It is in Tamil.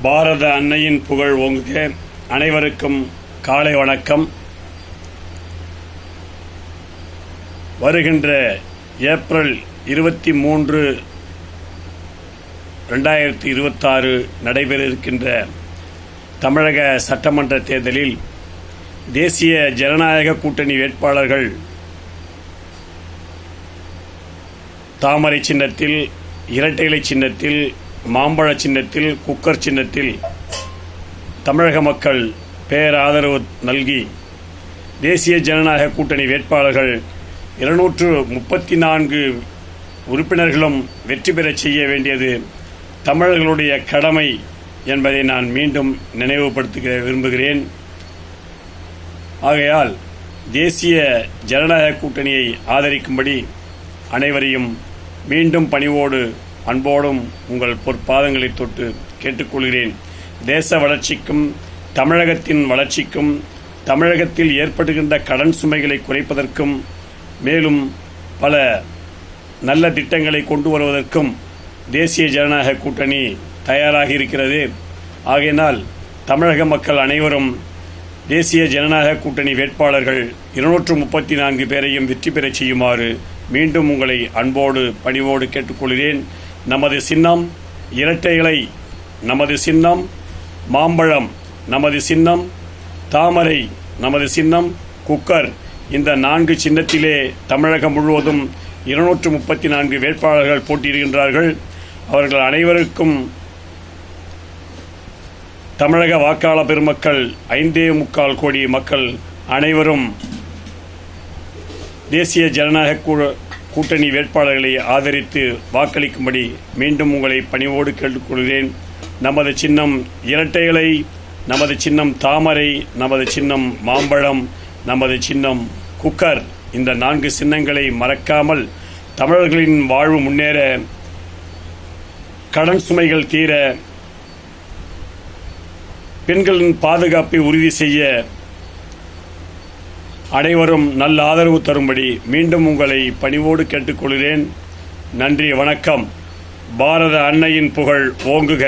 பாரத அன்னையின் புகழ் ஓங்குக. அனைவருக்கும் காலை வணக்கம். வருகின்ற ஏப்ரல் 23, 2026 நடைபெற இருக்கின்ற தமிழக சட்டமன்ற தேர்தலில் தேசிய ஜனநாயக கூட்டணி வேட்பாளர்கள் தாமரை சின்னத்தில், இரட்டை இலை சின்னத்தில், மாம்பழ சின்னத்தில், குக்கர் சின்னத்தில் தமிழக மக்கள் பேராதரவு நல்கி தேசிய ஜனநாயக கூட்டணி வேட்பாளர்கள் 234 உறுப்பினர்களும் வெற்றி பெறச் செய்ய வேண்டியது தமிழர்களுடைய கடமை என்பதை நான் மீண்டும் நினைவுபடுத்த விரும்புகிறேன். ஆகையால் தேசிய ஜனநாயக கூட்டணியை ஆதரிக்கும்படி அனைவரையும் மீண்டும் பணிவோடு அன்போடும் உங்கள் பொற்பாதங்களை தொட்டு கேட்டுக்கொள்கிறேன். தேச வளர்ச்சிக்கும் தமிழகத்தின் வளர்ச்சிக்கும் தமிழகத்தில் ஏற்படுகின்ற கடன் சுமைகளை குறைப்பதற்கும் மேலும் பல நல்ல திட்டங்களை கொண்டு வருவதற்கும் தேசிய ஜனநாயக கூட்டணி தயாராகி இருக்கிறது. ஆகையினால் தமிழக மக்கள் அனைவரும் தேசிய ஜனநாயக கூட்டணி வேட்பாளர்கள் 234 பேரையும் வெற்றி பெறச் செய்யுமாறு மீண்டும் உங்களை அன்போடு பணிவோடு கேட்டுக்கொள்கிறேன். நமது சின்னம் இரட்டை இலை, நமது சின்னம் மாம்பழம், நமது சின்னம் தாமரை, நமது சின்னம் குக்கர். இந்த 4 சின்னத்திலே தமிழகம் முழுவதும் 234 வேட்பாளர்கள் போட்டியிடுகின்றார்கள். அவர்கள் அனைவருக்கும் தமிழக வாக்காளர் பெருமக்கள் 5.25 கோடி மக்கள் அனைவரும் தேசிய ஜனநாயக கூட்டணி வேட்பாளர்களை ஆதரித்து வாக்களிக்கும்படி மீண்டும் உங்களை பணிவோடு கேட்டுக்கொள்கிறேன். நமது சின்னம் இரட்டை இலை, நமது சின்னம் தாமரை, நமது சின்னம் மாம்பழம், நமது சின்னம் குக்கர். இந்த 4 சின்னங்களை மறக்காமல் தமிழர்களின் வாழ்வு முன்னேற, கடன் சுமைகள் தீர, பெண்களின் பாதுகாப்பை உறுதி செய்ய அனைவரும் நல்ல ஆதரவு தரும்படி மீண்டும் உங்களை பணிவோடு கேட்டுக்கொள்கிறேன். நன்றி, வணக்கம். பாரத அன்னையின் புகழ் ஓங்குக.